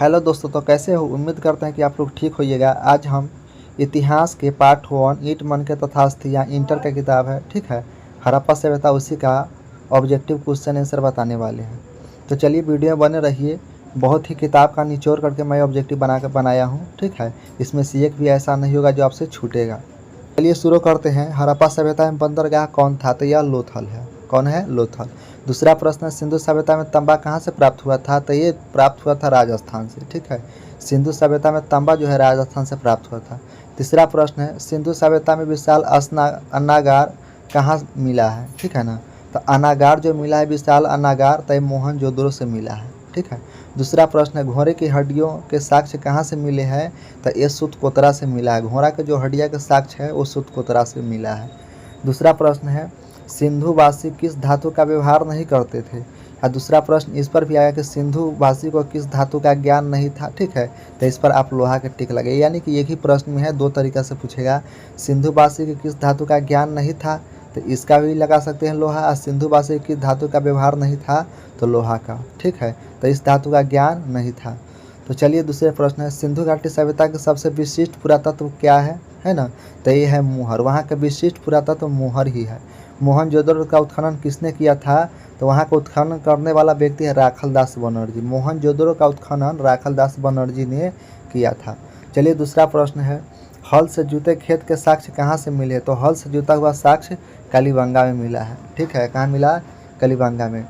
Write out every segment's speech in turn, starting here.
Hello दोस्तों, तो कैसे हो? उम्मीद करते हैं कि आप लोग ठीक होइएगा। आज हम इतिहास के पार्ट 1 ईंट मन के तथास्थिति या इंटर का किताब है, ठीक है, हड़प्पा सभ्यता, उसी का ऑब्जेक्टिव क्वेश्चन आंसर बताने वाले हैं। तो चलिए वीडियो में बने रहिए। बहुत ही किताब का निचोड़ करके मैं ऑब्जेक्टिव बनाया हूँ, ठीक है। इसमें से एक भी ऐसा नहीं होगा जो आपसे छूटेगा। चलिए शुरू करते हैं। हड़प्पा सभ्यता में बंदरगाह कौन था? तो यह लोथल है। कौन है? लोथल। दूसरा प्रश्न, सिंधु सभ्यता में तांबा कहाँ से प्राप्त हुआ था? तो ये प्राप्त हुआ था राजस्थान से, ठीक है। सिंधु सभ्यता में तांबा जो है राजस्थान से प्राप्त हुआ था। तीसरा प्रश्न है, सिंधु सभ्यता में विशाल अन्नागार कहाँ मिला है? ठीक है ना। तो अन्नागार जो मिला है, विशाल अन्नागार, तो मोहनजोदड़ो से मिला है, ठीक है। दूसरा प्रश्न है, घोड़े की हड्डियों के साक्ष्य कहाँ से मिले हैं? तो ये सूतकोतरा से मिला है। घोड़ा के जो हड्डिया के साक्ष्य है वो सूतकोतरा से मिला है। दूसरा प्रश्न है, सिंधुवासी किस धातु का व्यवहार नहीं करते थे? या दूसरा प्रश्न इस पर भी आया कि सिंधुवासी को किस धातु का ज्ञान नहीं था, ठीक है। तो इस पर आप लोहा के टिक लगे, यानी कि एक ही प्रश्न में है, दो तरीका से पूछेगा। सिंधुवासी के किस धातु का ज्ञान नहीं था, तो इसका भी लगा सकते हैं लोहा। और सिंधुवासी किस धातु का व्यवहार नहीं था, तो लोहा का, ठीक है। तो इस धातु का ज्ञान नहीं था। तो चलिए दूसरे प्रश्न है, सिंधु घाटी सभ्यता के सबसे विशिष्ट पुरातत्व क्या है ना। तो ये है मोहर। वहाँ का विशिष्ट पुरातत्व मोहर ही है। मोहनजोदड़ो का उत्खनन किसने किया था? तो वहाँ का उत्खनन करने वाला व्यक्ति है राखलदास बनर्जी। मोहनजोदड़ो का उत्खनन राखलदास बनर्जी ने किया था। चलिए दूसरा प्रश्न है, हल से जुते खेत के साक्ष्य कहाँ से मिले? तो हल से जुता हुआ साक्ष्य कालीबंगा में मिला है, ठीक है। कहाँ मिला? कालीबंगा में।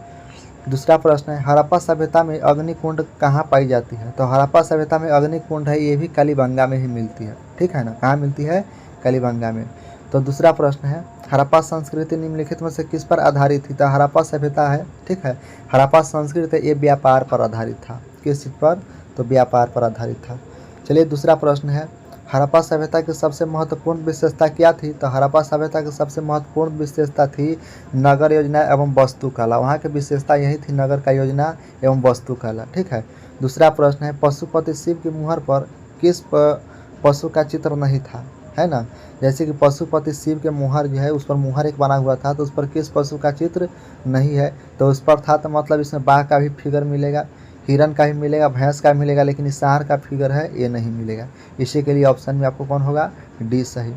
दूसरा प्रश्न है, हड़प्पा सभ्यता में अग्निकुंड कहाँ पाई जाती है? तो हड़प्पा सभ्यता में अग्निकुंड है, ये भी कालीबंगा में ही मिलती है, ठीक है ना। कहाँ मिलती है? कालीबंगा में। तो दूसरा प्रश्न है, हड़प्पा संस्कृति निम्नलिखित में से किस पर आधारित थी? तो हड़प्पा सभ्यता है, ठीक है, हड़प्पा संस्कृति ये व्यापार पर आधारित था। किस चीज़ पर? तो व्यापार पर आधारित था। चलिए दूसरा प्रश्न है, हड़प्पा सभ्यता की सबसे महत्वपूर्ण विशेषता क्या थी? तो हड़प्पा सभ्यता की सबसे महत्वपूर्ण विशेषता थी नगर योजना एवं वास्तुकला। वहाँ की विशेषता यही थी, नगर का योजना एवं वास्तुकला, ठीक है। दूसरा प्रश्न है, पशुपति शिव की मुहर पर किस पशु का चित्र नहीं था, है ना। जैसे कि पशुपति शिव के मुहर जो है, उस पर मुहर एक बना हुआ था, तो उस पर किस पशु का चित्र नहीं है? तो उस पर था, तो मतलब इसमें बाघ का भी फिगर मिलेगा, हिरन का भी मिलेगा, भैंस का मिलेगा, लेकिन इस सांड का फिगर है ये नहीं मिलेगा। इसी के लिए ऑप्शन में आपको कौन होगा? डी सही,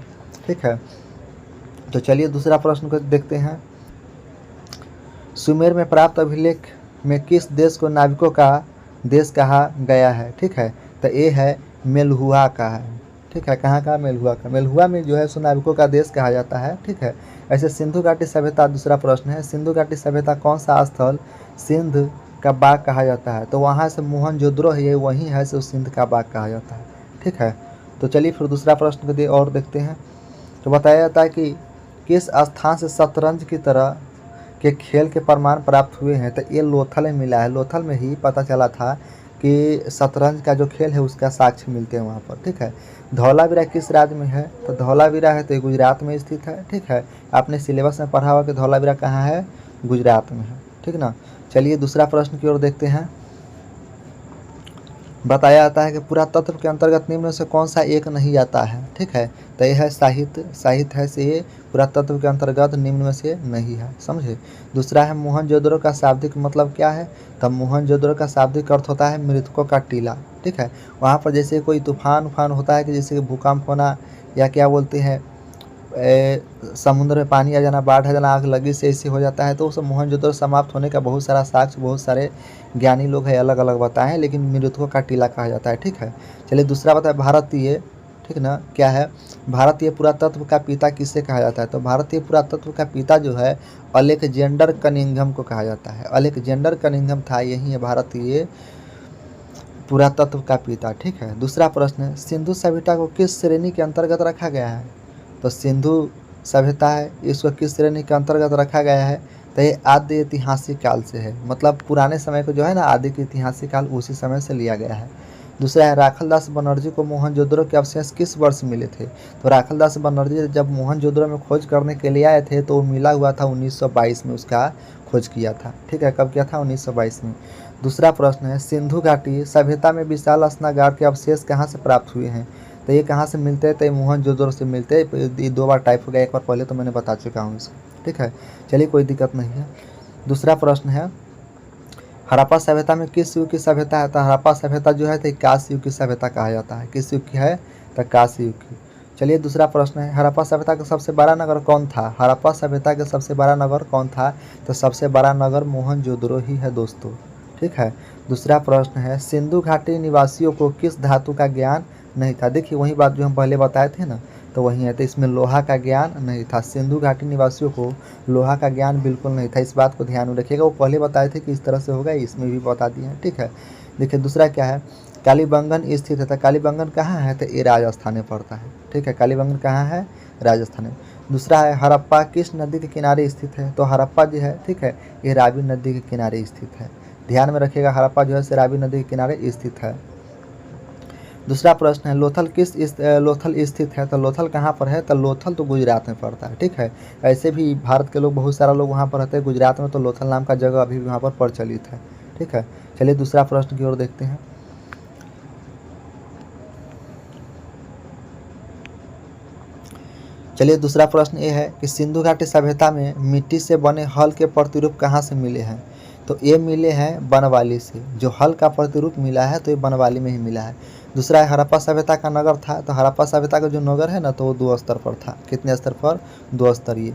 ठीक है। तो चलिए दूसरा प्रश्न को देखते हैं। सुमेर में प्राप्त अभिलेख में किस देश को नाविकों का देश कहा गया है? ठीक है, तो ये है मेलहुआ का है, ठीक है। कहाँ का? मेलहुआ का। मेलहुआ में जो है सो नाविकों का देश कहा जाता है, ठीक है। ऐसे सिंधु घाटी सभ्यता, दूसरा प्रश्न है, सिंधु घाटी सभ्यता कौन सा स्थल सिंध का बाग कहा जाता है? तो वहाँ से मोहनजोदड़ो है, ये वहीं है सो सिंध का बाग कहा जाता है, ठीक है। तो चलिए फिर दूसरा प्रश्न को और देखते हैं। तो बताया जाता है कि किस स्थान से शतरंज की तरह के खेल के प्रमाण प्राप्त हुए हैं? तो ये लोथल में मिला है। लोथल में ही पता चला था कि शतरंज का जो खेल है उसका साक्ष्य मिलते हैं वहाँ पर, ठीक है। धौलावीरा किस राज्य में है? तो धौलावीरा है तो ये गुजरात में स्थित है, ठीक है। आपने सिलेबस में पढ़ा हुआ कि धौलावीरा कहाँ है? गुजरात में है, ठीक ना। चलिए दूसरा प्रश्न की ओर देखते हैं। बताया जाता है कि पुरातत्व के अंतर्गत निम्न में से कौन सा एक नहीं आता है? ठीक है, तो यह है साहित्य। साहित्य है से ये पुरातत्व के अंतर्गत निम्न में से नहीं है, समझे। दूसरा है मोहनजोदड़ो का शाब्दिक मतलब क्या है? तो मोहनजोदड़ो का शाब्दिक अर्थ होता है मृतकों का टीला, ठीक है। वहाँ पर जैसे कोई तूफान उफान होता है कि जैसे कि भूकंप होना, या क्या बोलते हैं, समुद्र में पानी आ जाना, बाढ़ आ जाना, आग लगी से ऐसे हो जाता है, तो उस मोहनजोदड़ो समाप्त होने का बहुत सारा साक्ष्य बहुत सारे ज्ञानी लोग हैं अलग अलग बताए हैं, लेकिन मृतकों का टीला कहा जाता है, ठीक है। चलिए दूसरा बताए भारतीय, ठीक ना, क्या है? भारतीय पुरातत्व का पिता किसे कहा जाता है? तो भारतीय पुरातत्व का पिता जो है अलेक्जेंडर कनिंघम को कहा जाता है। अलेक्जेंडर कनिंघम था, यही है भारतीय पुरातत्व का पिता, ठीक है। दूसरा प्रश्न है, सिंधु सभ्यता को किस श्रेणी के अंतर्गत रखा गया है? तो सिंधु सभ्यता है, इसको किस श्रेणी के अंतर्गत रखा गया है? तो ये आदि ऐतिहासिक काल से है, मतलब पुराने समय को जो है ना, आदि के ऐतिहासिक काल उसी समय से लिया गया है। दूसरा है, राखलदास बनर्जी को मोहनजोदड़ो के अवशेष किस वर्ष मिले थे? तो राखलदास बनर्जी जब मोहनजोदड़ो में खोज करने के लिए आए थे तो वो मिला हुआ था 1922 में, उसका खोज किया था, ठीक है। कब किया था? 1922 में। दूसरा प्रश्न है, सिंधु घाटी सभ्यता में विशाल स्नागार के अवशेष कहाँ से प्राप्त हुए हैं? तो ये कहाँ से मिलते हैं? तो ये मोहनजोदड़ो से मिलते हैं। ये दो बार टाइप हो गया, एक बार पहले तो मैंने बता चुका हूँ इसको, ठीक है। चलिए कोई दिक्कत नहीं है। दूसरा प्रश्न है, हड़प्पा सभ्यता में किस युग की सभ्यता है? तो हड़प्पा सभ्यता जो है तो कांस्य युग की सभ्यता कहा जाता है। किस युग की है? तो कांस्य युग की। चलिए दूसरा प्रश्न है, हड़प्पा सभ्यता का सबसे बड़ा नगर कौन था? हड़प्पा सभ्यता का सबसे बड़ा नगर कौन था? तो सबसे बड़ा नगर मोहनजोदड़ो ही है दोस्तों। ठीक है। दूसरा प्रश्न है, सिंधु घाटी निवासियों को किस धातु का ज्ञान नहीं था? देखिए वही बात जो हम पहले बताए थे ना, तो वही है। तो इसमें लोहा का ज्ञान नहीं था। सिंधु घाटी निवासियों को लोहा का ज्ञान बिल्कुल नहीं था। इस बात को ध्यान में रखिएगा। वो पहले बताए थे कि इस तरह से होगा, इसमें भी बता दिए हैं। ठीक है। देखिए दूसरा क्या है, कालीबंगन स्थित है। तो कालीबंगन कहाँ है? तो ये राजस्थान में पड़ता है। ठीक है। कालीबंगन कहाँ है? राजस्थान में। दूसरा है, हड़प्पा किस नदी के किनारे स्थित है? तो हड़प्पा जो है, ठीक है, ये रावी नदी के किनारे स्थित है। ध्यान में रखिएगा, हड़प्पा जो है रावी नदी के किनारे स्थित है। दूसरा प्रश्न है, लोथल स्थित है। तो लोथल कहाँ पर है? तो लोथल तो गुजरात में पड़ता है। ठीक है। ऐसे भी भारत के लोग बहुत सारा लोग वहाँ पर रहते हैं गुजरात में, तो लोथल नाम का जगह अभी भी वहाँ पर प्रचलित है। ठीक है। चलिए दूसरा प्रश्न की ओर देखते हैं। चलिए दूसरा प्रश्न ये है कि सिंधु घाटी सभ्यता में मिट्टी से बने हल के प्रतिरूप कहाँ से मिले हैं? तो ये मिले हैं बनवाली से। जो हल का प्रतिरूप मिला है तो ये बनवाली में ही मिला है। दूसरा है, हड़प्पा सभ्यता का नगर था। तो हड़प्पा सभ्यता का जो नगर है ना, तो वो 2 स्तर पर था। कितने स्तर पर? 2 स्तरीय।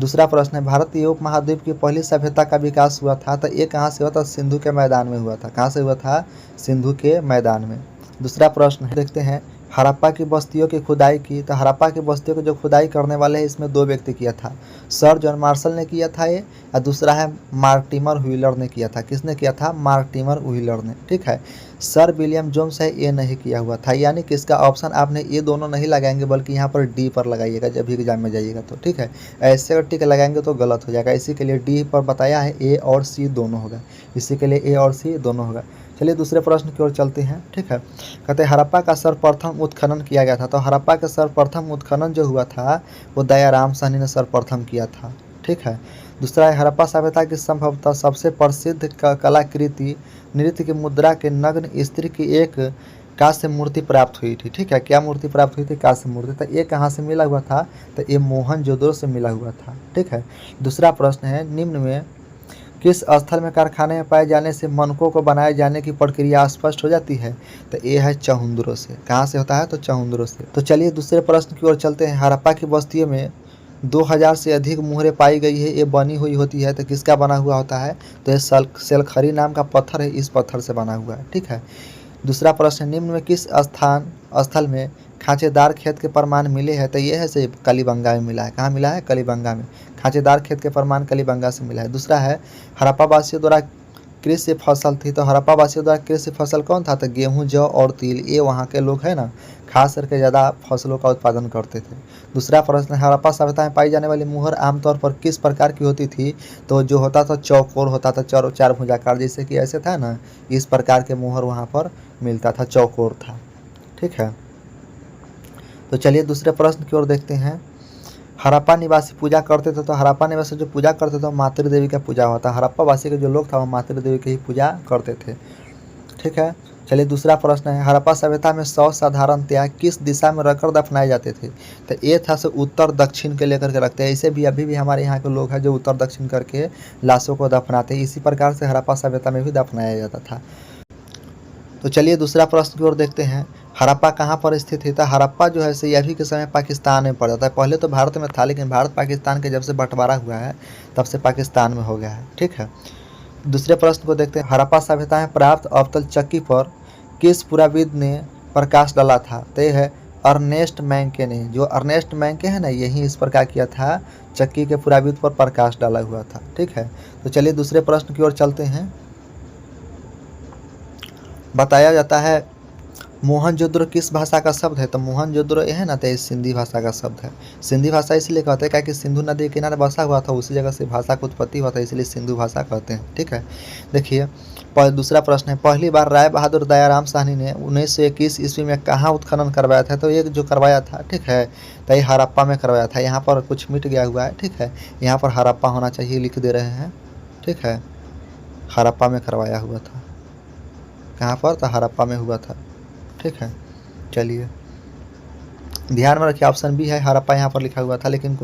दूसरा प्रश्न है, भारतीय उपमहाद्वीप की पहली सभ्यता का विकास हुआ था। तो ये कहाँ से हुआ था? सिंधु के मैदान में हुआ था। कहाँ से हुआ था? सिंधु के मैदान में। दूसरा प्रश्न है, देखते हैं, हड़प्पा की बस्तियों की खुदाई की। तो हड़प्पा की बस्तियों की जो खुदाई करने वाले हैं, इसमें 2 व्यक्ति किया था। सर जॉन मार्शल ने किया था ये, और दूसरा है मार्टिमर व्हीलर ने किया था। किसने किया था? मार्टिमर व्हीलर ने। ठीक है। सर विलियम जोन्स है, ये नहीं किया हुआ था। यानी कि इसका ऑप्शन आपने ये दोनों नहीं लगाएंगे, बल्कि यहाँ पर डी पर लगाइएगा जब भी एग्जाम में जाइएगा तो। ठीक है। ऐसे अगर टिक लगाएंगे तो गलत हो जाएगा। इसी के लिए डी पर बताया है, ए और सी दोनों होगा। इसी के लिए ए और सी दोनों होगा। चलिए दूसरे प्रश्न की ओर चलते हैं। ठीक है। कहते हैं, हड़प्पा का सर्वप्रथम उत्खनन किया गया था। तो हड़प्पा का सर्वप्रथम उत्खनन जो हुआ था वो दयाराम साहनी ने सर्वप्रथम किया था। ठीक है। दूसरा है, हड़प्पा सभ्यता की संभवतः सबसे प्रसिद्ध कलाकृति नृत्य की मुद्रा के नग्न स्त्री की एक कांस्य मूर्ति प्राप्त हुई थी। ठीक है। क्या मूर्ति प्राप्त हुई थी? कांस्य मूर्ति। तो ये कहाँ से मिला हुआ था? तो ये मोहनजोदड़ो से मिला हुआ था। ठीक है। दूसरा प्रश्न है, निम्न में किस स्थल में कारखाने में पाए जाने से मनकों को बनाए जाने की प्रक्रिया स्पष्ट हो जाती है? तो ये है चहुंदरों से। कहाँ से होता है? तो चहुंदरों से। तो चलिए दूसरे प्रश्न की ओर चलते हैं। हड़प्पा की बस्तियों में 2000 से अधिक मुहरें पाई गई है। ये बनी हुई होती है। तो किसका बना हुआ होता है? तो ये सेलखरी नाम का पत्थर है, इस पत्थर से बना हुआ है। ठीक है। दूसरा प्रश्न, निम्न में किस स्थल में खांचेदार खेत के प्रमाण मिले हैं? तो ये है से कलीबंगा में मिला है। कहाँ मिला है? कलीबंगा में। खांचेदार खेत के प्रमाण कलीबंगा से मिला है। दूसरा है, हड़प्पा वासियों द्वारा कृषि फसल थी। तो हड़प्पा वासियों द्वारा कृषि फसल कौन था? तो गेहूं, जौ और तिल। ये वहाँ के लोग हैं ना, खास करके ज़्यादा फसलों का उत्पादन करते थे। दूसरा प्रश्न, हड़प्पा सभ्यता में पाई जाने वाली मुहर आमतौर पर किस प्रकार की होती थी? तो जो होता था चौकोर होता था, चार भुजाकार, जैसे कि ऐसे था ना, इस प्रकार के मुहर वहाँ पर मिलता था, चौकोर था। ठीक है। तो चलिए दूसरे प्रश्न की ओर देखते हैं। हड़प्पा निवासी पूजा करते थे। तो हड़प्पा निवासी जो पूजा करते थे, मातृ देवी का पूजा होता है। हड़प्पा वासी के जो लोग था वो मातृ देवी की ही पूजा करते थे। ठीक है। चलिए दूसरा प्रश्न है, हड़प्पा सभ्यता में शव साधारणतया किस दिशा में रखकर दफनाए जाते थे? तो ये था से उत्तर दक्षिण के लेकर के रखते हैं। ऐसे भी अभी भी हमारे यहाँ के लोग हैं जो उत्तर दक्षिण करके लाशों को दफनाते हैं। इसी प्रकार से हड़प्पा सभ्यता में भी दफनाया जाता था। तो चलिए दूसरा प्रश्न की ओर देखते हैं। हड़प्पा कहाँ पर स्थित है? तो हड़प्पा जो है से अभी के समय पाकिस्तान में पड़ जाता है। पहले तो भारत में था, लेकिन भारत पाकिस्तान के जब से बंटवारा हुआ है तब से पाकिस्तान में हो गया है। ठीक है। दूसरे प्रश्न को देखते हैं। हड़प्पा सभ्यता में प्राप्त अवतल चक्की पर किस पुराविद ने प्रकाश डाला था? तो यह है अर्नेस्ट मैंके ने। जो अर्नेस्ट मैंके है ना, यही इस प्रकार किया था, चक्की के पुराविद पर प्रकाश डाला हुआ था। ठीक है। तो चलिए दूसरे प्रश्न की ओर चलते हैं। बताया जाता है मोहनजोदड़ो किस भाषा का शब्द है? तो मोहनजोदड़ो ये है ना, तो ये सिंधी भाषा का शब्द है। सिंधी भाषा इसलिए कहते हैं कि सिंधु नदी के किनारे बसा हुआ था, उसी जगह से भाषा की उत्पत्ति हुआ था, इसलिए सिंधु भाषा कहते हैं। ठीक है। देखिए दूसरा प्रश्न है, पहली बार राय बहादुर दयाराम साहनी ने 1921 ईस्वी में कहाँ उत्खनन करवाया था? तो ये जो करवाया था, ठीक है, तो ये हड़प्पा में करवाया था। यहाँ पर कुछ मिट गया हुआ है। ठीक है। यहाँ पर हड़प्पा होना चाहिए, लिख दे रहे हैं। ठीक है। हड़प्पा में करवाया हुआ था। कहाँ पर? तो हड़प्पा में हुआ था। ठीक है। चलिए ध्यान में रखिए, ऑप्शन बी है, हड़प्पा यहाँ पर लिखा हुआ था लेकिन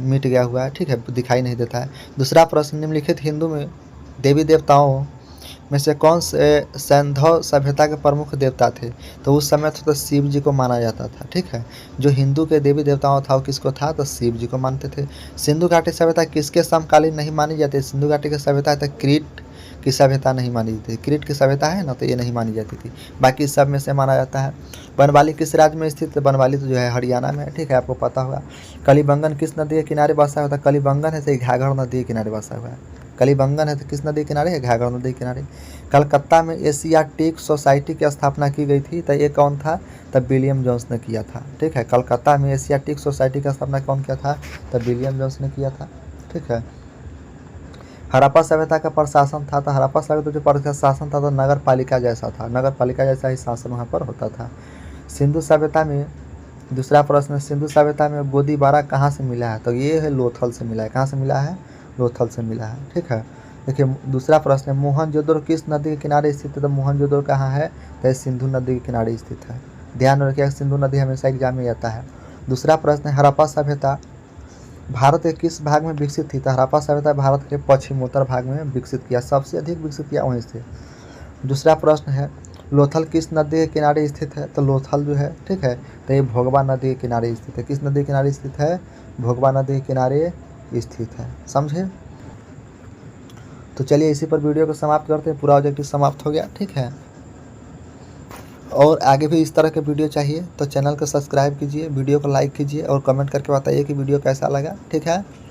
मिट गया हुआ है। ठीक है, दिखाई नहीं देता है। दूसरा प्रश्न, निम्नलिखित हिंदू में देवी देवताओं में से कौन से सैंधव सभ्यता के प्रमुख देवता थे? तो उस समय तो शिव जी को माना जाता था, ठीक है। जो हिंदू के देवी देवताओं था वो किसको था? तो शिव जी को मानते थे। सिंधु घाटी सभ्यता किसके समकालीन नहीं मानी जाती? सिंधु घाटी की सभ्यता तो क्रीट की सभ्यता नहीं मानी जाती। क्रीट की सभ्यता है ना, तो ये नहीं मानी जाती थी, बाकी सब में से माना जाता है। बनवाली किस राज्य में स्थित है? बनवाली तो जो है हरियाणा में है, ठीक है, आपको पता होगा। कलिबंगन किस नदी के किनारे बसा हुआ था? कलिबंगन है तो घाघर नदी के किनारे बसा हुआ है। कलिबंगन है तो किस नदी के किनारे है? घाघर नदी के किनारे। कलकत्ता में एशियाटिक सोसाइटी की स्थापना की गई थी, तो ये कौन था? तब विलियम जोन्स ने किया था, ठीक है। कलकत्ता में एशियाटिक सोसाइटी का स्थापना कौन किया था? तब विलियम जोन्स ने किया था, ठीक है। हड़प्पा सभ्यता का प्रशासन था, तो हड़प्पा सभ्यता जो प्रशासन था तो नगर पालिका जैसा था, नगर पालिका जैसा ही शासन वहाँ पर होता था। सिंधु सभ्यता में, दूसरा प्रश्न, सिंधु सभ्यता में गोदीबारा कहाँ से मिला है? तो ये है लोथल से मिला है। कहाँ से मिला है? लोथल से मिला है, ठीक है। देखिए दूसरा प्रश्न है, मोहनजोदड़ो किस नदी के किनारे स्थित है? तो मोहनजोदड़ो कहाँ है? तो ये सिंधु नदी के किनारे स्थित है। ध्यान रखिए सिंधु नदी हमेशा एग्जाम में आता है। दूसरा प्रश्न है, हड़प्पा सभ्यता भारत के किस भाग में विकसित थी? तो हड़प्पा सभ्यता भारत के पश्चिमोत्तर भाग में विकसित किया, सबसे अधिक विकसित किया वहीं से। दूसरा प्रश्न है, लोथल किस नदी के किनारे स्थित है? तो लोथल जो है, ठीक है, तो ये भोगवा नदी के किनारे स्थित है। किस नदी के किनारे स्थित है? भोगवा नदी के किनारे स्थित है, समझे। तो चलिए इसी पर वीडियो को समाप्त करते हैं, पूरा ऑब्जेक्टिव समाप्त हो गया, ठीक है। और आगे भी इस तरह के वीडियो चाहिए तो चैनल को सब्सक्राइब कीजिए, वीडियो को लाइक कीजिए और कमेंट करके बताइए कि वीडियो कैसा लगा, ठीक है।